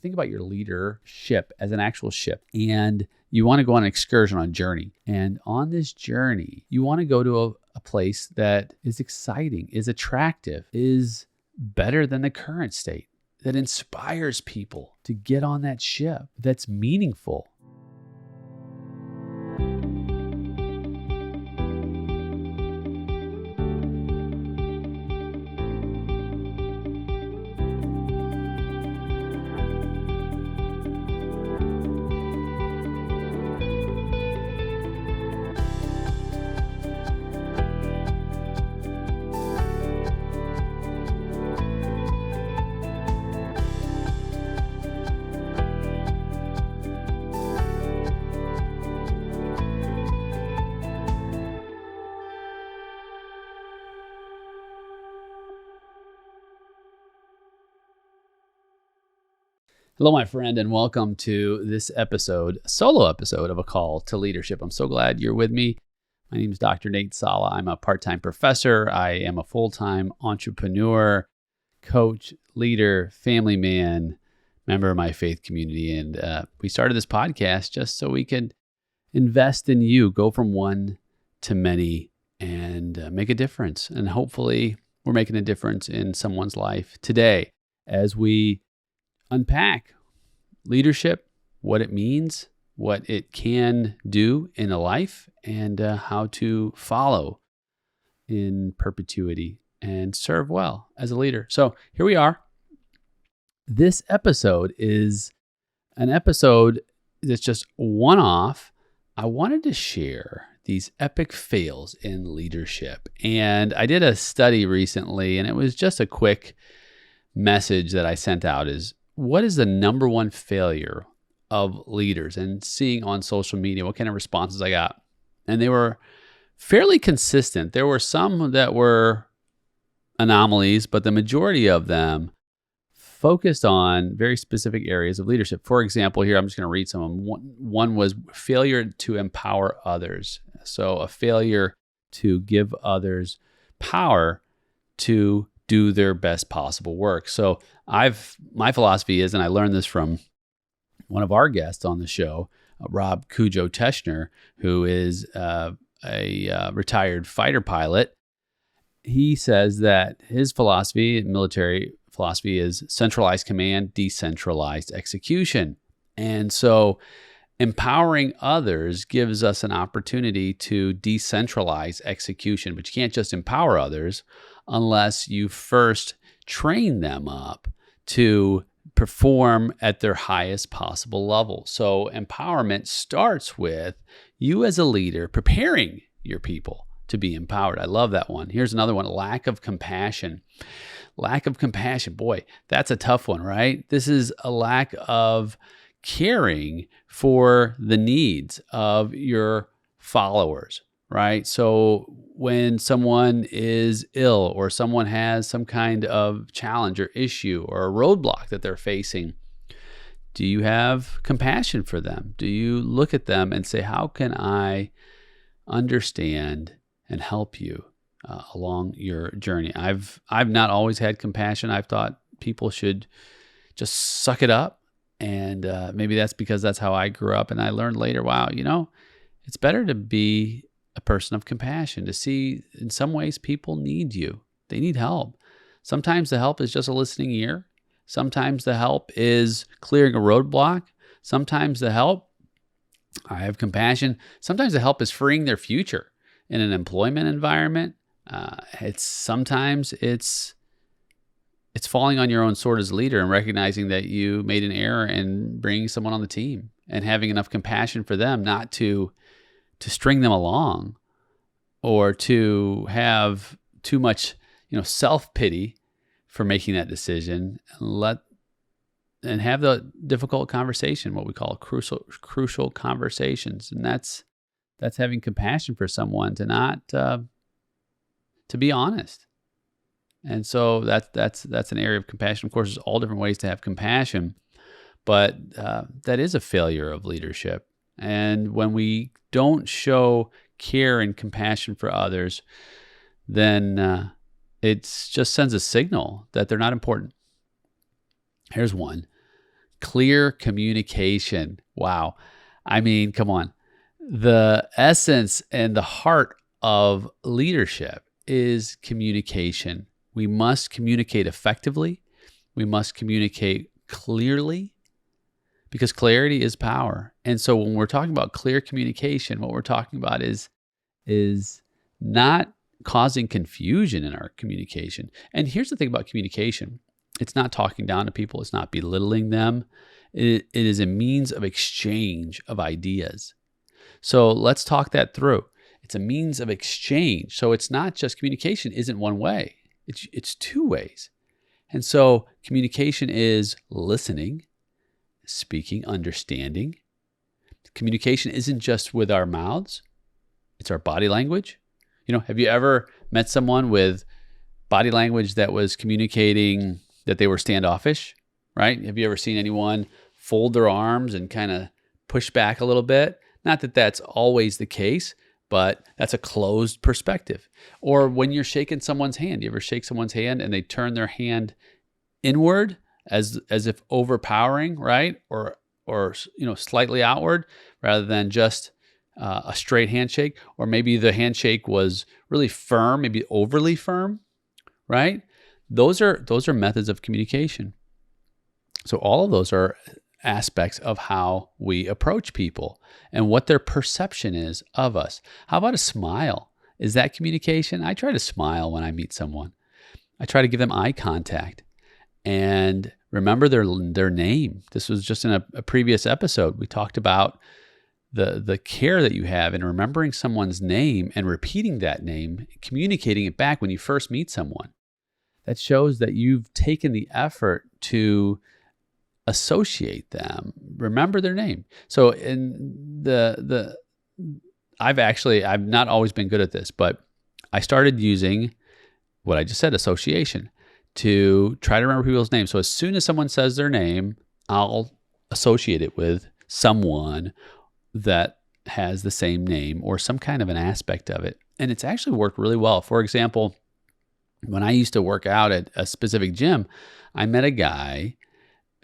think about your leadership as an actual ship, and you want to go on an excursion, on a journey. And on this journey, you want to go to a place that is exciting, is attractive, is better than the current state, that inspires people to get on that ship, that's meaningful. Hello, my friend, and welcome to this episode, a solo episode of A Call to Leadership. I'm so glad you're with me. My name is Dr. Nate Salah. I'm a part-time professor. I am a full-time entrepreneur, coach, leader, family man, member of my faith community. And we started this podcast just so we could invest in you, go from one to many, and make a difference. And hopefully we're making a difference in someone's life today as we unpack leadership, what it means, what it can do in a life, and how to follow in perpetuity and serve well as a leader. So here we are. This episode is an episode that's just one-off. I wanted to share these epic fails in leadership. And I did a study recently, and it was just a quick message that I sent out is, what is the number one failure of leaders? And seeing on social media what kind of responses I got. And they were fairly consistent. There were some that were anomalies, but the majority of them focused on very specific areas of leadership. For example, here, I'm just going to read some of them. One was failure to empower others. So a failure to give others power to do their best possible work. So my philosophy is, and I learned this from one of our guests on the show, Rob Cujo Teschner, who is a retired fighter pilot. He says that his philosophy, military philosophy, is centralized command, decentralized execution. And so empowering others gives us an opportunity to decentralize execution, but you can't just empower others unless you first train them up to perform at their highest possible level. So empowerment starts with you as a leader preparing your people to be empowered. I love that one. Here's another one, lack of compassion. Lack of compassion, boy, that's a tough one, right? This is a lack of caring for the needs of your followers, right? So when someone is ill or someone has some kind of challenge or issue or a roadblock that they're facing, do you have compassion for them? Do you look at them and say, how can I understand and help you along your journey? I've not always had compassion. I've thought people should just suck it up. And maybe that's because that's how I grew up. And I learned later, wow, it's better to be a person of compassion, to see in some ways people need you. They need help. Sometimes the help is just a listening ear. Sometimes the help is clearing a roadblock. Sometimes the help, I have compassion. Sometimes the help is freeing their future in an employment environment. Sometimes it's falling on your own sword as a leader and recognizing that you made an error and bringing someone on the team and having enough compassion for them, not to string them along or to have too much, self-pity for making that decision, and have the difficult conversation, what we call crucial conversations. And that's having compassion for someone to be honest. And so that's an area of compassion. Of course, there's all different ways to have compassion, but that is a failure of leadership. And when we don't show care and compassion for others, then it just sends a signal that they're not important. Here's one. Clear communication. Wow. I mean, come on. The essence and the heart of leadership is communication. We must communicate effectively. We must communicate clearly because clarity is power. And so when we're talking about clear communication, what we're talking about is not causing confusion in our communication. And here's the thing about communication. It's not talking down to people. It's not belittling them. It is a means of exchange of ideas. So let's talk that through. It's a means of exchange. So it's not just communication isn't one way. It's two ways. And so communication is listening, speaking, understanding. Communication isn't just with our mouths. It's our body language. Have you ever met someone with body language that was communicating that they were standoffish, right? Have you ever seen anyone fold their arms and kind of push back a little bit? Not that that's always the case, but that's a closed perspective. Or when you're shaking someone's hand, you ever shake someone's hand and they turn their hand inward as if overpowering, right? Or slightly outward rather than just a straight handshake, or maybe the handshake was really firm, maybe overly firm, right? Those are methods of communication. So all of those are aspects of how we approach people and what their perception is of us. How about a smile? Is that communication? I try to smile when I meet someone. I try to give them eye contact and remember their name. This was just in a previous episode. We talked about the care that you have in remembering someone's name and repeating that name, communicating it back when you first meet someone. That shows that you've taken the effort to associate them, remember their name. So I've not always been good at this, but I started using what I just said, association, to try to remember people's names. So as soon as someone says their name, I'll associate it with someone that has the same name or some kind of an aspect of it. And it's actually worked really well. For example, when I used to work out at a specific gym, I met a guy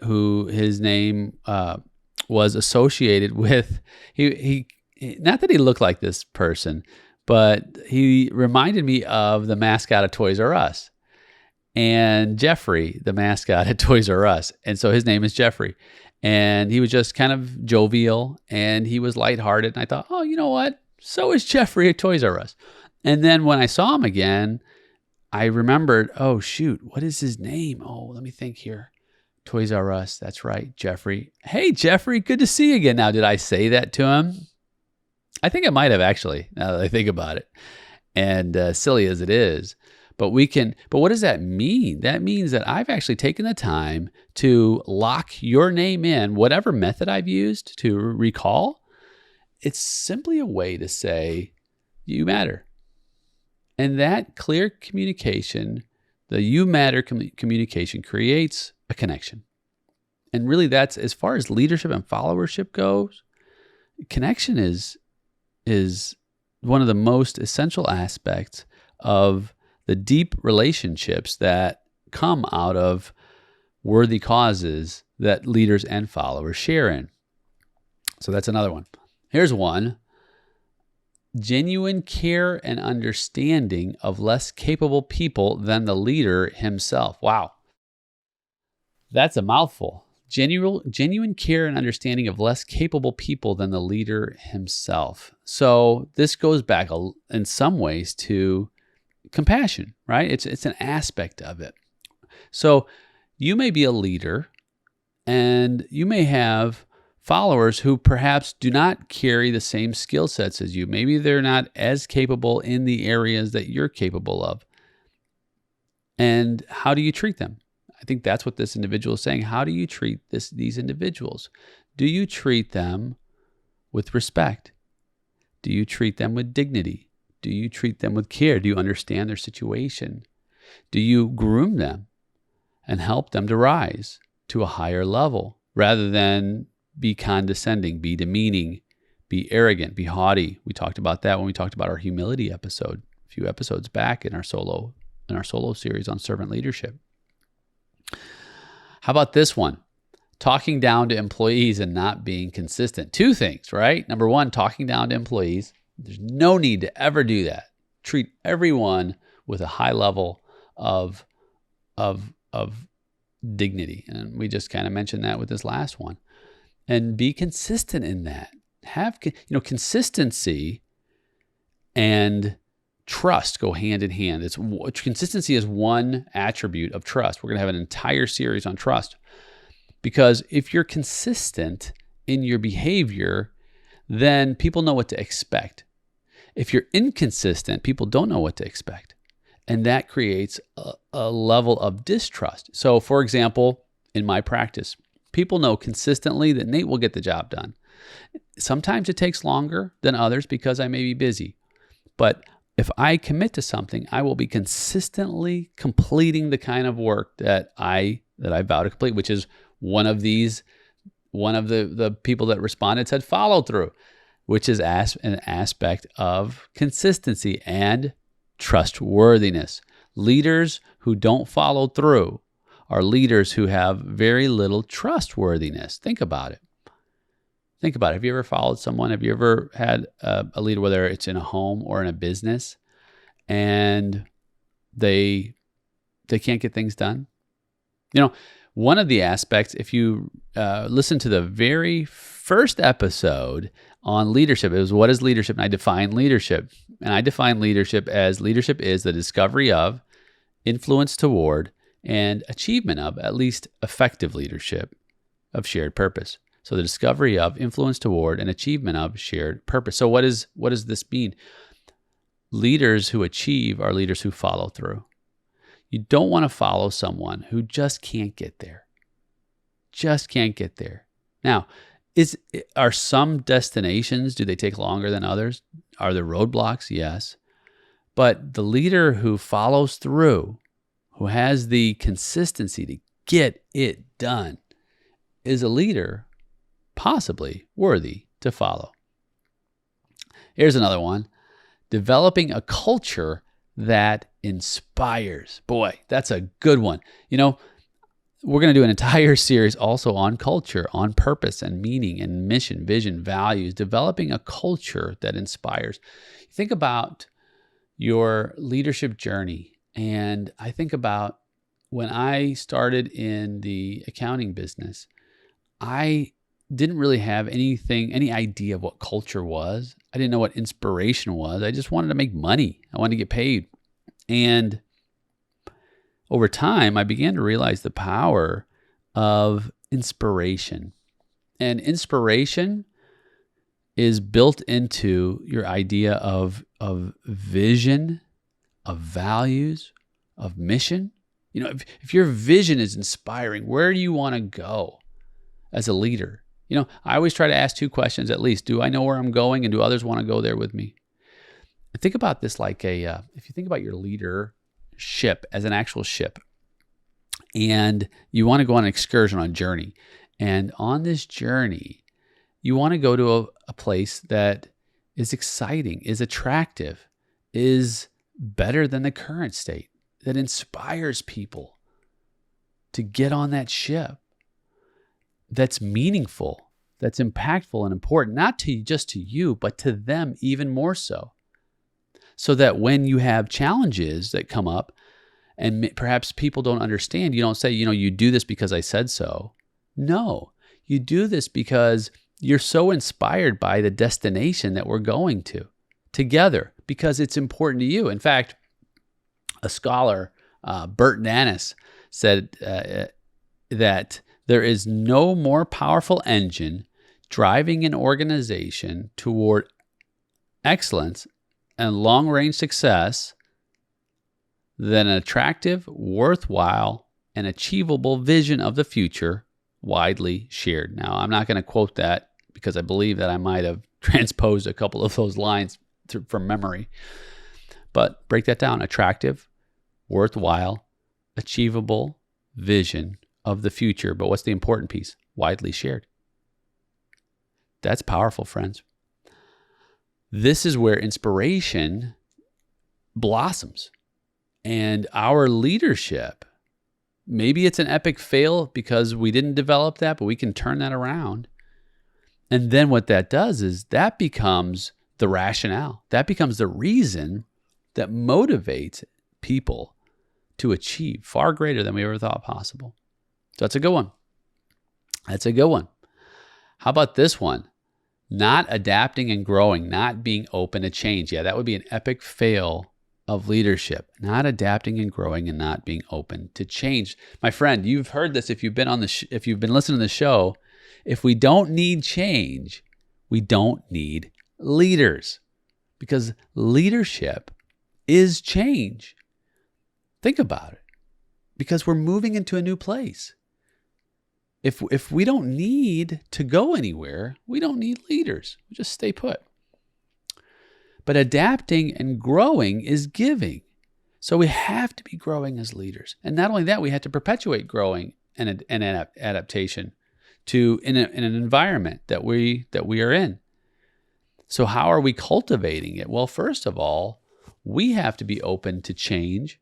who his name was associated with, he not that he looked like this person, but he reminded me of the mascot of Toys R Us. And Jeffrey, the mascot at Toys R Us. And so his name is Jeffrey. And he was just kind of jovial and he was lighthearted. And I thought, oh, you know what? So is Jeffrey at Toys R Us. And then when I saw him again, I remembered, oh, shoot, what is his name? Oh, let me think here. Toys R Us. That's right, Jeffrey. Hey, Jeffrey, good to see you again. Now, did I say that to him? I think I might have actually, now that I think about it. And silly as it is. But what does that mean? That means that I've actually taken the time to lock your name in, whatever method I've used to recall. It's simply a way to say, you matter. And that clear communication, the you matter communication creates a connection. And really that's, as far as leadership and followership goes, connection is one of the most essential aspects of the deep relationships that come out of worthy causes that leaders and followers share in. So that's another one. Here's one. Genuine care and understanding of less capable people than the leader himself. Wow. That's a mouthful. Genuine care and understanding of less capable people than the leader himself. So this goes back in some ways to compassion, right? It's an aspect of it. So you may be a leader and you may have followers who perhaps do not carry the same skill sets as you. Maybe they're not as capable in the areas that you're capable of. And how do you treat them? I think that's what this individual is saying. How do you treat these individuals? Do you treat them with respect? Do you treat them with dignity? Do you treat them with care? Do you understand their situation? Do you groom them and help them to rise to a higher level rather than be condescending, be demeaning, be arrogant, be haughty? We talked about that when we talked about our humility episode a few episodes back in our solo series on servant leadership. How about this one? talking down to employees and not being consistent. Two things, right? Number one, talking down to employees. There's no need to ever do that. Treat everyone with a high level of dignity. And we just kind of mentioned that with this last one. And be consistent in that. Have, consistency and trust go hand in hand. Consistency is one attribute of trust. We're going to have an entire series on trust. Because if you're consistent in your behavior, then people know what to expect. If you're inconsistent, people don't know what to expect. And that creates a level of distrust. So, for example, in my practice, people know consistently that Nate will get the job done. Sometimes it takes longer than others because I may be busy. But if I commit to something, I will be consistently completing the kind of work that I vow to complete, which is one of the people that responded said follow through, which is an aspect of consistency and trustworthiness. Leaders who don't follow through are leaders who have very little trustworthiness. Think about it. Have you ever followed someone? Have you ever had a leader, whether it's in a home or in a business, and they can't get things done? One of the aspects, if you listen to the very first episode on leadership, it was what is leadership? And I define leadership. And I define leadership as leadership is the discovery of, influence toward, and achievement of at least effective leadership of shared purpose. So the discovery of, influence toward, and achievement of shared purpose. So what does this mean? Leaders who achieve are leaders who follow through. You don't want to follow someone who just can't get there. Now, are some destinations, do they take longer than others? Are there roadblocks? Yes. But the leader who follows through, who has the consistency to get it done, is a leader possibly worthy to follow. Here's another one. Developing a culture that inspires. Boy, that's a good one. We're going to do an entire series also on culture, on purpose and meaning and mission, vision, values, developing a culture that inspires. Think about your leadership journey. And I think about when I started in the accounting business, I didn't really have any idea of what culture was. I didn't know what inspiration was. I just wanted to make money. I wanted to get paid. And over time, I began to realize the power of inspiration. And inspiration is built into your idea of vision, of values, of mission. If your vision is inspiring, where do you want to go as a leader? I always try to ask two questions at least. Do I know where I'm going, and do others want to go there with me? And think about this like if you think about your leadership as an actual ship, and you want to go on an excursion, on a journey. And on this journey, you want to go to a place that is exciting, is attractive, is better than the current state, that inspires people to get on that ship, that's meaningful, that's impactful and important, not just to you, but to them even more so. So that when you have challenges that come up and perhaps people don't understand, you don't say, you do this because I said so. No, you do this because you're so inspired by the destination that we're going to together, because it's important to you. In fact, a scholar, Bert Nanis, said that there is no more powerful engine driving an organization toward excellence and long-range success than an attractive, worthwhile, and achievable vision of the future widely shared. Now, I'm not going to quote that because I believe that I might have transposed a couple of those lines from memory. But break that down. Attractive, worthwhile, achievable vision of the future. But what's the important piece? Widely shared. That's powerful, friends. This is where inspiration blossoms. And our leadership Maybe it's an epic fail because we didn't develop that, but we can turn that around. And then what that does is that becomes the rationale. That becomes the reason that motivates people to achieve far greater than we ever thought possible. So that's a good one. That's a good one. How about this one? Not adapting and growing, not being open to change. Yeah, that would be an epic fail of leadership. Not adapting and growing and not being open to change. My friend, you've heard this if you've been if you've been listening to the show. If we don't need change, we don't need leaders, because leadership is change. Think about it, because we're moving into a new place. If we don't need to go anywhere, we don't need leaders. We just stay put. But adapting and growing is giving. So we have to be growing as leaders. And not only that, we have to perpetuate growing and adaptation in an environment that we are in. So how are we cultivating it? Well, first of all, we have to be open to change.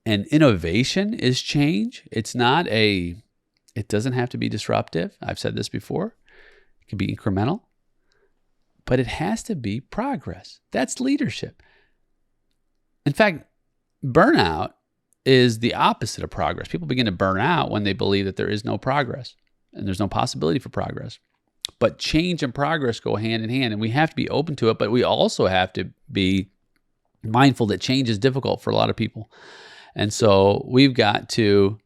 And innovation is change. It doesn't have to be disruptive. I've said this before. It can be incremental, but it has to be progress. That's leadership. In fact, burnout is the opposite of progress. People begin to burn out when they believe that there is no progress and there's no possibility for progress. But change and progress go hand in hand, and we have to be open to it, but we also have to be mindful that change is difficult for a lot of people. And so we've got to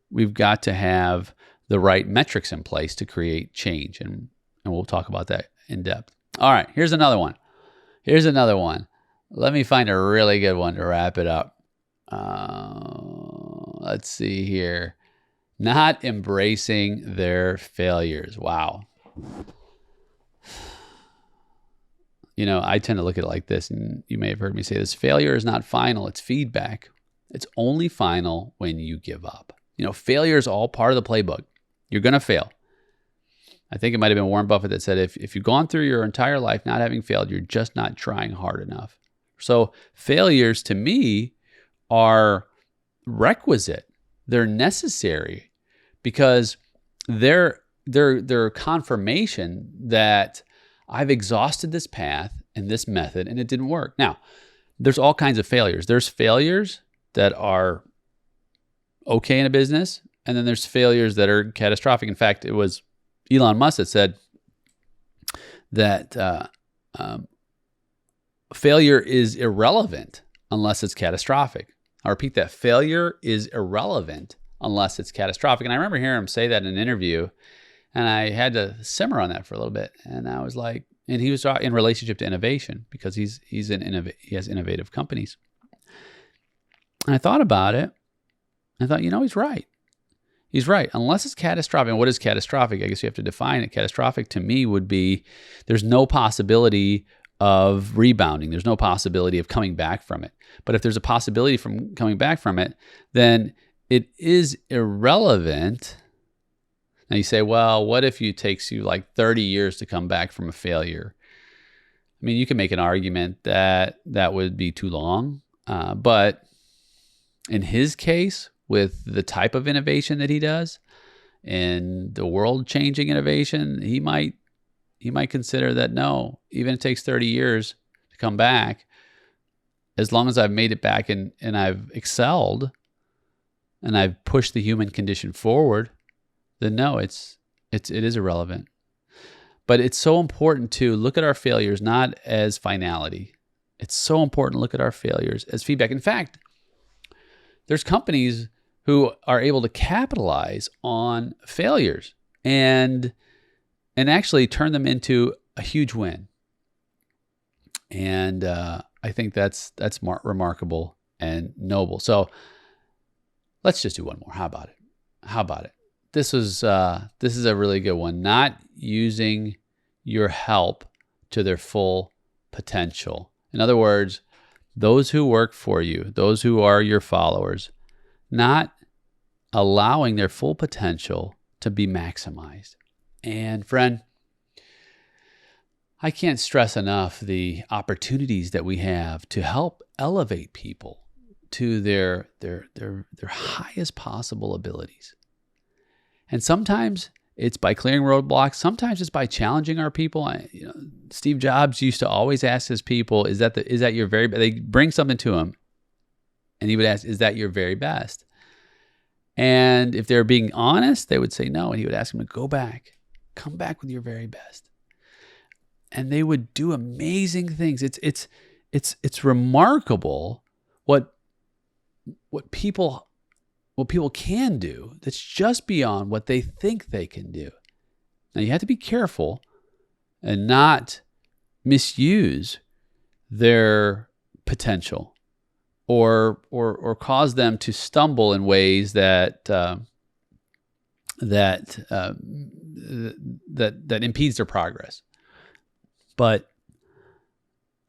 have the right metrics in place to create change. And we'll talk about that in depth. All right, here's another one. Let me find a really good one to wrap it up. Let's see here. Not embracing their failures. Wow. I tend to look at it like this, and you may have heard me say this. Failure is not final, it's feedback. It's only final when you give up. Failure is all part of the playbook. You're going to fail. I think it might have been Warren Buffett that said, if you've gone through your entire life not having failed, you're just not trying hard enough. So failures to me are requisite. They're necessary because they're confirmation that I've exhausted this path and this method and it didn't work. Now, there's all kinds of failures. There's failures that are okay in a business, and then there's failures that are catastrophic. In fact, it was Elon Musk that said that failure is irrelevant unless it's catastrophic. I'll repeat that. Failure is irrelevant unless it's catastrophic. And I remember hearing him say that in an interview, and I had to simmer on that for a little bit. And I was like, and he was in relationship to innovation, because he has innovative companies. And I thought about it. I thought, he's right. He's right. Unless it's catastrophic. And what is catastrophic? I guess you have to define it. Catastrophic to me would be there's no possibility of rebounding. There's no possibility of coming back from it. But if there's a possibility from coming back from it, then it is irrelevant. Now you say, well, what if it takes you like 30 years to come back from a failure? I mean, you can make an argument that that would be too long. But in his case, with the type of innovation that he does and the world-changing innovation, he might consider that, no, even if it takes 30 years to come back, as long as I've made it back and I've excelled and I've pushed the human condition forward, then no, it is irrelevant. But it's so important to look at our failures not as finality. It's so important to look at our failures as feedback. In fact, there's companies who are able to capitalize on failures and actually turn them into a huge win. And I think that's remarkable and noble. So let's just do one more. How about it? This is a really good one. Not using your help to their full potential. In other words, those who work for you, those who are your followers, not allowing their full potential to be maximized. And friend, I can't stress enough the opportunities that we have to help elevate people, to their highest possible abilities. And sometimes it's by clearing roadblocks. Sometimes it's by challenging our people. Steve Jobs used to always ask his people, is that your very best? They bring something to him, and he would ask, is that your very best? And if they're being honest, they would say no. And he would ask them to come back with your very best. And they would do amazing things. It's remarkable what people can do that's just beyond what they think they can do. Now, you have to be careful and not misuse their potential or cause them to stumble in ways that impedes their progress. But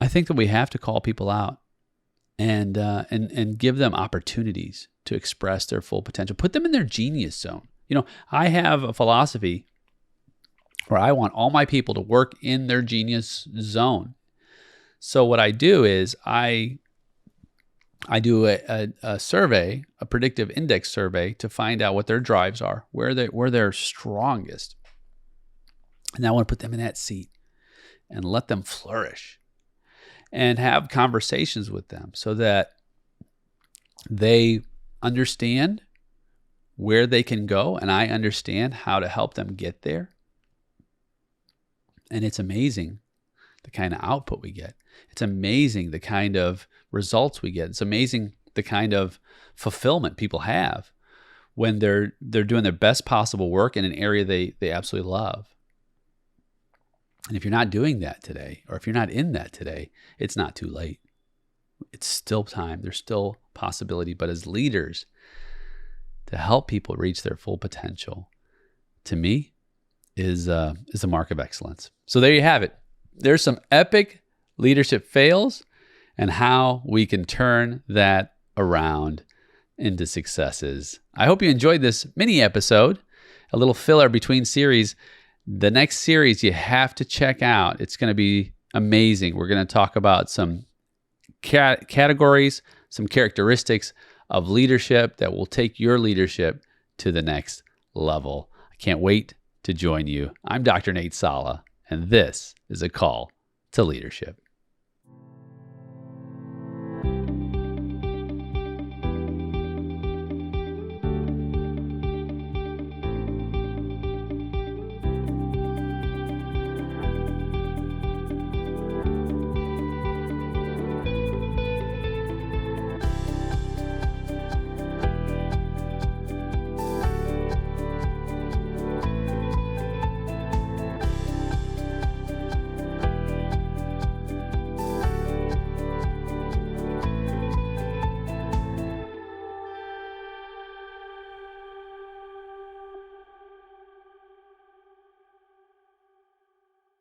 I think that we have to call people out and give them opportunities to express their full potential. Put them in their genius zone. I have a philosophy where I want all my people to work in their genius zone. So what I do is I do a survey, a predictive index survey, to find out what their drives are, where they're strongest. And I want to put them in that seat and let them flourish and have conversations with them so that they understand where they can go and I understand how to help them get there. And it's amazing the kind of output we get. It's amazing the kind of results we get. It's amazing the kind of fulfillment people have when they're doing their best possible work in an area they absolutely love. And if you're not doing that today, or if you're not in that today, it's not too late. It's still time. There's still possibility. But as leaders, to help people reach their full potential, to me, is a mark of excellence. So there you have it. There's some epic leadership fails and how we can turn that around into successes. I hope you enjoyed this mini episode, a little filler between series. The next series you have to check out. It's going to be amazing. We're going to talk about some categories, some characteristics of leadership that will take your leadership to the next level. I can't wait to join you. I'm Dr. Nate Salah, and this is A Call to Leadership.